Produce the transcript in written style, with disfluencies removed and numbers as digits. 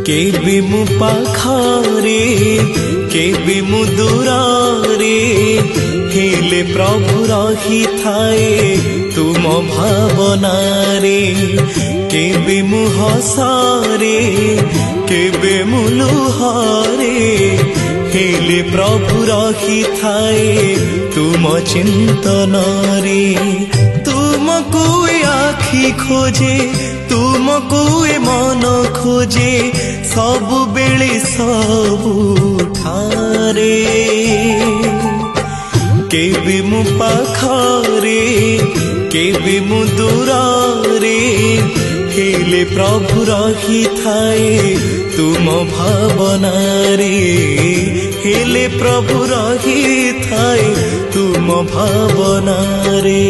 केबे मु पाखरे केबे मु दूरे हेले प्रभु रही थाए तुम भावना रे। केबे मु हसारे केबे मु लुहारे हेले प्रभु रही थाए तुम चिंतन रे। तुमको आखि खोजे तुमको मन खोजे सबु बेले सबु ठारे। केबे मु पाखरे केबे मु दूरे हेले प्रभु रही थाए तुम भावना रे। हेले प्रभु रही थाए तुम भावना रे।